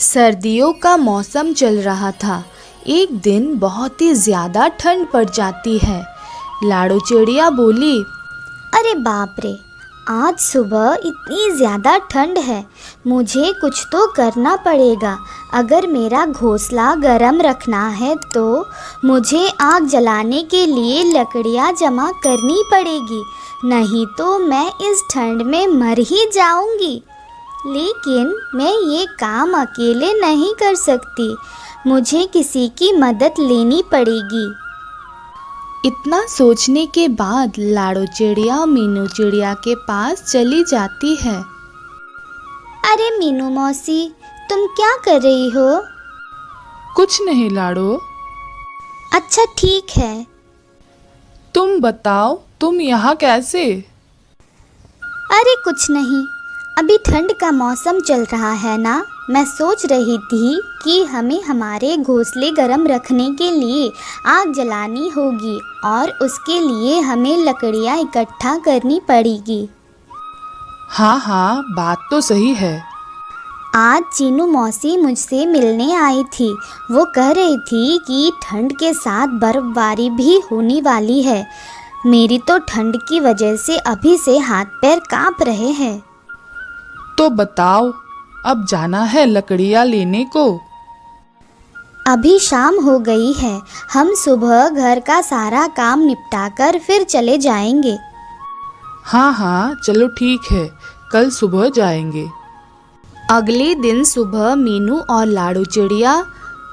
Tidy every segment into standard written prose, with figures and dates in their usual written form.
सर्दियों का मौसम चल रहा था। एक दिन बहुत ही ज़्यादा ठंड पड़ जाती है। लाडो चिड़िया बोली, अरे बाप रे, आज सुबह इतनी ज़्यादा ठंड है। मुझे कुछ तो करना पड़ेगा। अगर मेरा घोंसला गर्म रखना है तो मुझे आग जलाने के लिए लकड़ियाँ जमा करनी पड़ेगी, नहीं तो मैं इस ठंड में मर ही जाऊंगी। लेकिन मैं ये काम अकेले नहीं कर सकती, मुझे किसी की मदद लेनी पड़ेगी। इतना सोचने के बाद लाडो चिड़िया मीनू चिड़िया के पास चली जाती है। अरे मीनू मौसी, तुम क्या कर रही हो? कुछ नहीं लाडो। अच्छा ठीक है। तुम बताओ, तुम यहाँ कैसे? अरे कुछ नहीं, अभी ठंड का मौसम चल रहा है ना, मैं सोच रही थी कि हमें हमारे घोंसले गर्म रखने के लिए आग जलानी होगी और उसके लिए हमें लकड़ियाँ इकट्ठा करनी पड़ेगी। हाँ हाँ, बात तो सही है। आज चीनू मौसी मुझसे मिलने आई थी। वो कह रही थी कि ठंड के साथ बर्फबारी भी होने वाली है। मेरी तो ठंड की वजह से अभी से हाथ पैर कांप रहे हैं। तो बताओ, अब जाना है लकड़ियाँ लेने को? अभी शाम हो गई है, हम सुबह घर का सारा काम निपटाकर फिर चले जाएंगे। हाँ हाँ, चलो ठीक है, कल सुबह जाएंगे। अगले दिन सुबह मीनू और लाडो चिड़िया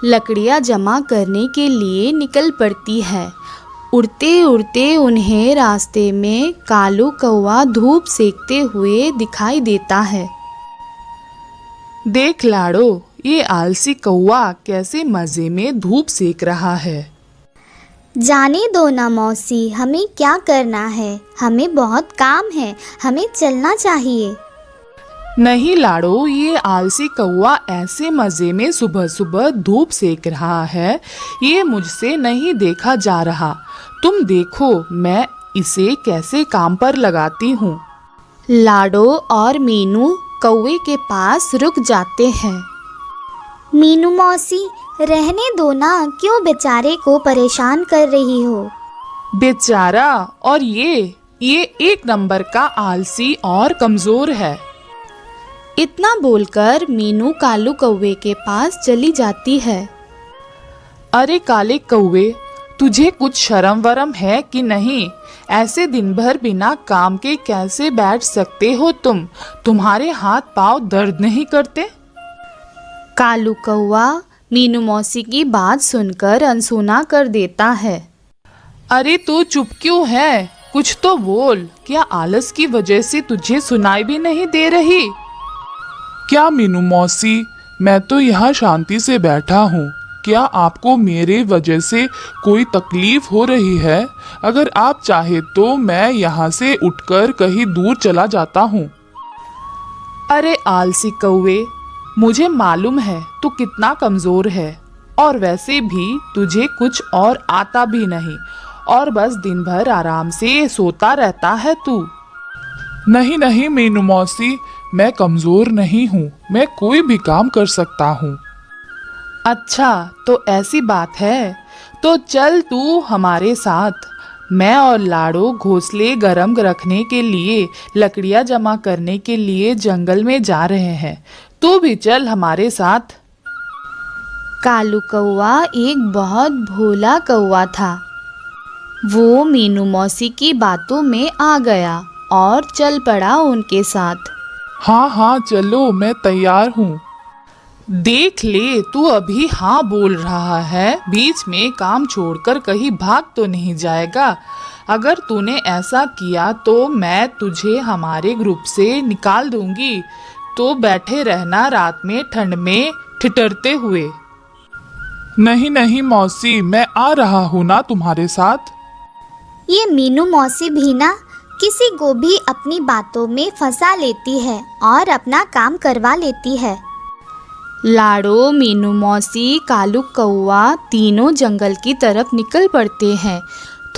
लकड़ियाँ जमा करने के लिए निकल पड़ती है। उड़ते उड़ते उन्हें रास्ते में कालू कौवा धूप सेकते हुए दिखाई देता है। देख लाडो, ये आलसी कौवा कैसे मज़े में धूप सेक रहा है। जाने दो ना मौसी, हमें क्या करना है, हमें बहुत काम है, हमें चलना चाहिए। नहीं लाडो, ये आलसी कौवा ऐसे मज़े में सुबह सुबह धूप सेक रहा है, ये मुझसे नहीं देखा जा रहा। तुम देखो मैं इसे कैसे काम पर लगाती हूँ। लाडो और मीनू कौवे के पास रुक जाते हैं। मीनू मौसी, रहने दो ना, क्यों बेचारे को परेशान कर रही हो? बेचारा, और ये एक नंबर का आलसी और कमज़ोर है। इतना बोलकर मीनू कालू कौवे के पास चली जाती है। अरे काले कौवे, तुझे कुछ शर्म वरम है कि नहीं? ऐसे दिन भर बिना काम के कैसे बैठ सकते हो तुम? तुम्हारे हाथ पाँव दर्द नहीं करते? कालू कौवा मीनू मौसी की बात सुनकर अनसुना कर देता है। अरे तू चुप क्यों है? कुछ तो बोल। क्या आलस की वजह से तुझे सुनाई भी नहीं दे रही? क्या मीनू मौसी, मैं तो यहाँ शांति से बैठा हूँ। क्या आपको मेरे वजह से कोई तकलीफ हो रही है? अगर आप चाहे तो मैं यहाँ से उठकर कहीं दूर चला जाता हूँ। अरे आलसी कौवे, मुझे मालूम है तू कितना कमज़ोर है, और वैसे भी तुझे कुछ और आता भी नहीं, और बस दिन भर आराम से सोता रहता है तू। नहीं नहीं मीनू मौसी, मैं कमज़ोर नहीं हूँ, मैं कोई भी काम कर सकता हूँ। अच्छा, तो ऐसी बात है, तो चल तू हमारे साथ। मैं और लाडो घोंसले गर्म रखने के लिए लकड़ियाँ जमा करने के लिए जंगल में जा रहे हैं। तू भी चल हमारे साथ। कालू कौवा एक बहुत भोला कौवा था। वो मीनू मौसी की बातों में आ गया और चल पड़ा उनके साथ। हाँ हाँ चलो, मैं तैयार हूँ। देख ले, तू अभी हाँ बोल रहा है, बीच में काम छोड़कर कहीं भाग तो नहीं जाएगा। अगर तूने ऐसा किया तो मैं तुझे हमारे ग्रुप से निकाल दूंगी। तो बैठे रहना रात में ठंड में ठिठुरते हुए। नहीं नहीं मौसी, मैं आ रहा हूँ ना तुम्हारे साथ। ये मीनू मौसी भी ना किसी को भी अपनी बातों में फंसा लेती है और अपना काम करवा लेती है। लाडो, मीनू मौसी, कालू कौवा तीनों जंगल की तरफ निकल पड़ते हैं।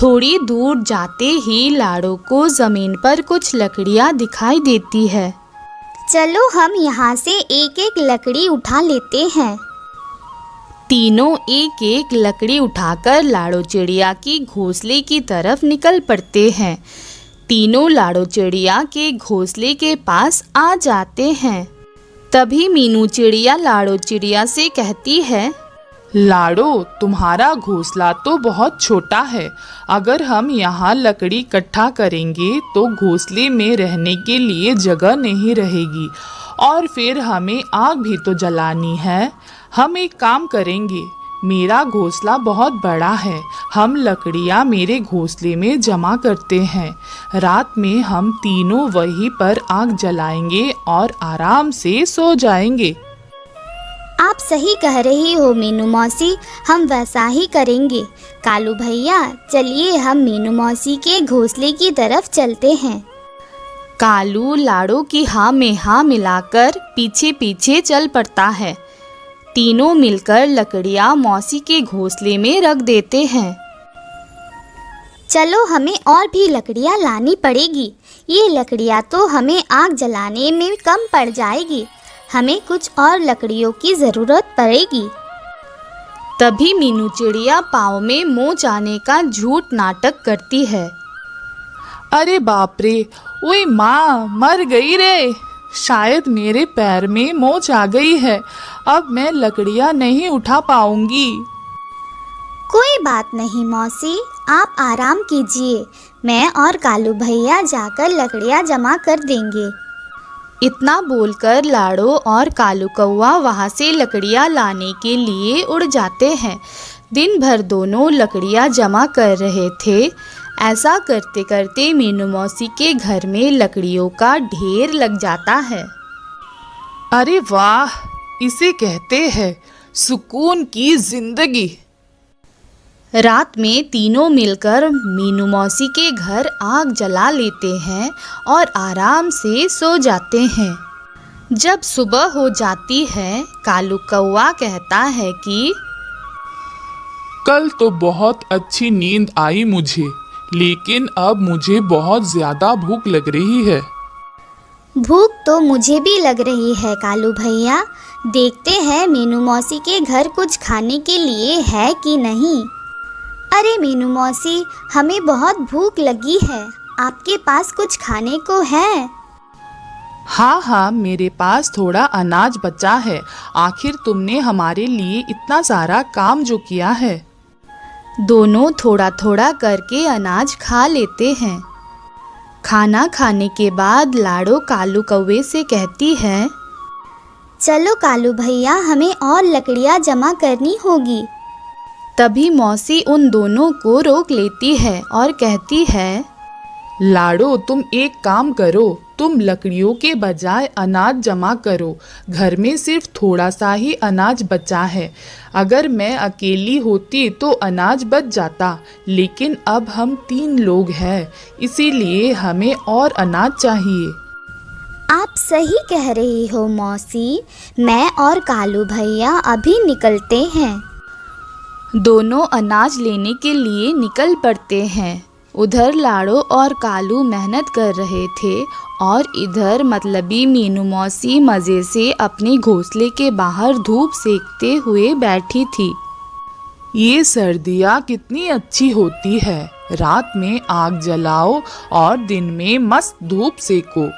थोड़ी दूर जाते ही लाडो को जमीन पर कुछ लकड़ियाँ दिखाई देती है। चलो हम यहाँ से एक एक लकड़ी उठा लेते हैं। तीनों एक एक लकड़ी उठाकर लाड़ो चिड़िया की घोंसले की तरफ निकल पड़ते हैं। तीनों लाड़ो चिड़िया के घोंसले के पास आ जाते हैं। तभी मीनू चिड़िया लाड़ो चिड़िया से कहती है, लाड़ो, तुम्हारा घोंसला तो बहुत छोटा है। अगर हम यहाँ लकड़ी इकट्ठा करेंगे तो घोंसले में रहने के लिए जगह नहीं रहेगी और फिर हमें आग भी तो जलानी है। हम एक काम करेंगे, मेरा घोंसला बहुत बड़ा है। हम लकड़ियाँ मेरे घोंसले में जमा करते हैं। रात में हम तीनों वहीं पर आग जलाएंगे और आराम से सो जाएंगे। आप सही कह रही हो मीनू मौसी, हम वैसा ही करेंगे। कालू भैया, चलिए हम मीनू मौसी के घोंसले की तरफ चलते हैं। कालू लाड़ो की हाँ में हाँ मिलाकर पीछे पीछे चल पड़ता है। तीनों मिलकर लकड़ियाँ मौसी के घोंसले में रख देते हैं। चलो हमें और भी लकड़ियाँ लानी पड़ेगी। ये लकड़ियाँ तो हमें आग जलाने में कम पड़ जाएगी। हमें कुछ और लकड़ियों की ज़रूरत पड़ेगी। तभी मीनू चिड़िया पाँव में मोच आने का झूठ नाटक करती है। अरे बाप रे, ओए माँ, मर गई रे। शायद मेरे पैर में मोच आ गई है। अब मैं लकड़ियाँ नहीं उठा पाऊंगी। कोई बात नहीं मौसी, आप आराम कीजिए। मैं और कालू भैया जाकर लकड़ियाँ जमा कर देंगे। इतना बोलकर लाड़ो और कालू कौवा वहाँ से लकड़ियाँ लाने के लिए उड़ जाते हैं। दिन भर दोनों लकड़ियाँ जमा कर रहे थे। ऐसा करते करते मीनू मौसी के घर में लकड़ियों का ढेर लग जाता है। अरे वाह, इसे कहते हैं सुकून की जिंदगी। रात में तीनों मिलकर मीनू मौसी के घर आग जला लेते हैं और आराम से सो जाते हैं। जब सुबह हो जाती है, कालू कौवा कहता है कि कल तो बहुत अच्छी नींद आई मुझे, लेकिन अब मुझे बहुत ज्यादा भूख लग रही है। भूख तो मुझे भी लग रही है कालू भैया। देखते हैं मीनू मौसी के घर कुछ खाने के लिए है कि नहीं। अरे मीनू मौसी, हमें बहुत भूख लगी है। आपके पास कुछ खाने को है? हाँ हाँ, मेरे पास थोड़ा अनाज बचा है। आखिर तुमने हमारे लिए इतना सारा काम जो किया है। दोनों थोड़ा थोड़ा करके अनाज खा लेते हैं। खाना खाने के बाद लाड़ो कालू कौवे से कहती है, चलो कालू भैया, हमें और लकड़ियाँ जमा करनी होगी। तभी मौसी उन दोनों को रोक लेती है और कहती है, लाड़ो, तुम एक काम करो, तुम लकड़ियों के बजाय अनाज जमा करो। घर में सिर्फ थोड़ा सा ही अनाज बचा है। अगर मैं अकेली होती तो अनाज बच जाता, लेकिन अब हम 3 लोग हैं, इसीलिए हमें और अनाज चाहिए। आप सही कह रही हो मौसी, मैं और कालू भैया अभी निकलते हैं। दोनों अनाज लेने के लिए निकल पड़ते हैं। उधर लाड़ो और कालू मेहनत कर रहे थे और इधर मतलबी मीनू मौसी मज़े से अपने घोंसले के बाहर धूप सेकते हुए बैठी थी। ये सर्दियाँ कितनी अच्छी होती है। रात में आग जलाओ और दिन में मस्त धूप सेको।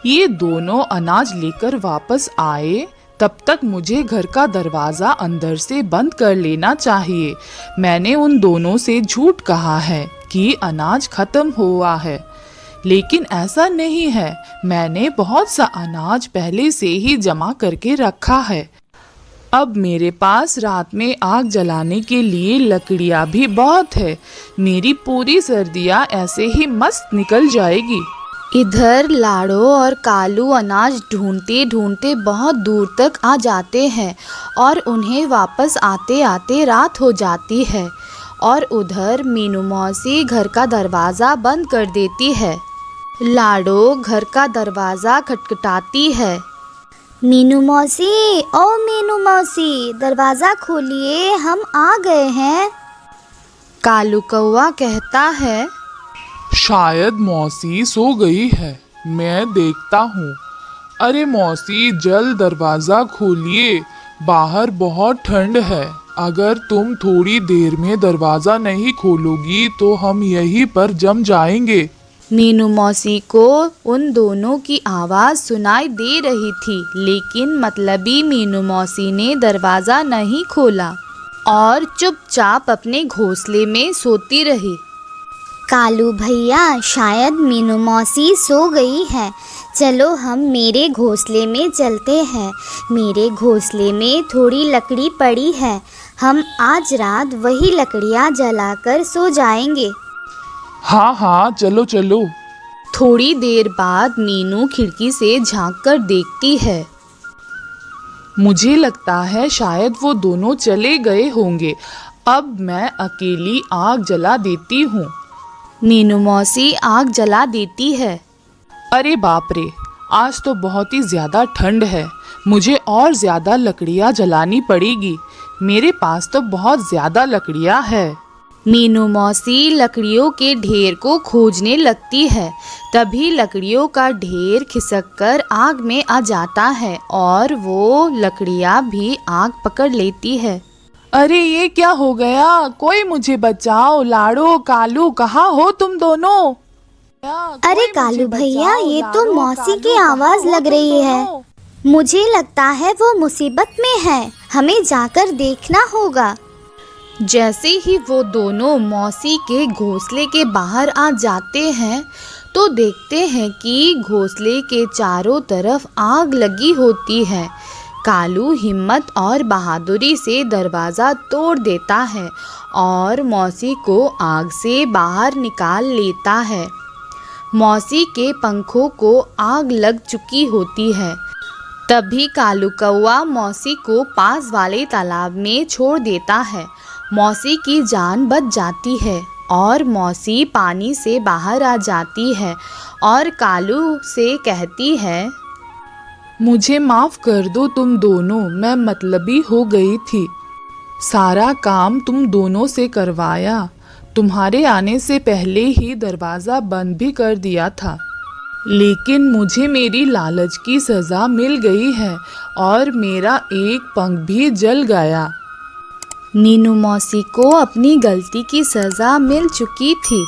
ये दोनों अनाज लेकर वापस आए, तब तक मुझे घर का दरवाज़ा अंदर से बंद कर लेना चाहिए। मैंने उन दोनों से झूठ कहा है कि अनाज खत्म हुआ है, लेकिन ऐसा नहीं है। मैंने बहुत सा अनाज पहले से ही जमा करके रखा है। अब मेरे पास रात में आग जलाने के लिए लकड़ियाँ भी बहुत है। मेरी पूरी सर्दियाँ ऐसे ही मस्त निकल जाएगी। इधर लाड़ो और कालू अनाज ढूंढते ढूंढते बहुत दूर तक आ जाते हैं और उन्हें वापस आते आते रात हो जाती है। और उधर मीनू मौसी घर का दरवाज़ा बंद कर देती है। लाड़ो घर का दरवाज़ा खटखटाती है। मीनू मौसी, ओ मीनू मौसी, दरवाज़ा खोलिए, हम आ गए हैं। कालू कौवा कहता है, शायद मौसी सो गई है, मैं देखता हूँ। अरे मौसी, जल्द दरवाजा खोलिए, बाहर बहुत ठंड है। अगर तुम थोड़ी देर में दरवाजा नहीं खोलोगी तो हम यहीं पर जम जाएंगे। मीनू मौसी को उन दोनों की आवाज़ सुनाई दे रही थी, लेकिन मतलबी मीनू मौसी ने दरवाज़ा नहीं खोला और चुपचाप अपने घोंसले में सोती रही। कालू भैया, शायद मीनू मौसी सो गई है। चलो हम मेरे घोंसले में चलते हैं। मेरे घोंसले में थोड़ी लकड़ी पड़ी है, हम आज रात वही लकड़ियाँ जलाकर सो जाएंगे। हाँ हाँ, चलो चलो। थोड़ी देर बाद मीनू खिड़की से झांक कर देखती है। मुझे लगता है शायद वो दोनों चले गए होंगे। अब मैं अकेली आग जला देती हूँ। मीनू मौसी आग जला देती है। अरे बाप रे, आज तो बहुत ही ज़्यादा ठंड है। मुझे और ज़्यादा लकड़ियाँ जलानी पड़ेगी। मेरे पास तो बहुत ज़्यादा लकड़ियाँ है। मीनू मौसी लकड़ियों के ढेर को खोजने लगती है। तभी लकड़ियों का ढेर खिसक आग में आ जाता है और वो लकड़ियाँ भी आग पकड़ लेती है। अरे ये क्या हो गया? कोई मुझे बचाओ। लाड़ो, कालू, कहाँ हो तुम दोनों? अरे कालू भैया, ये तो मौसी की आवाज़ लग रही है। मुझे लगता है वो मुसीबत में है, हमें जाकर देखना होगा। जैसे ही वो दोनों मौसी के घोंसले के बाहर आ जाते हैं तो देखते हैं कि घोंसले के चारों तरफ आग लगी होती है। कालू हिम्मत और बहादुरी से दरवाज़ा तोड़ देता है और मौसी को आग से बाहर निकाल लेता है। मौसी के पंखों को आग लग चुकी होती है। तभी कालू कौआ मौसी को पास वाले तालाब में छोड़ देता है। मौसी की जान बच जाती है और मौसी पानी से बाहर आ जाती है और कालू से कहती है, मुझे माफ़ कर दो तुम दोनों, मैं मतलबी हो गई थी। सारा काम तुम दोनों से करवाया। तुम्हारे आने से पहले ही दरवाज़ा बंद भी कर दिया था, लेकिन मुझे मेरी लालच की सज़ा मिल गई है और मेरा एक पंख भी जल गया। मीनू मौसी को अपनी गलती की सज़ा मिल चुकी थी।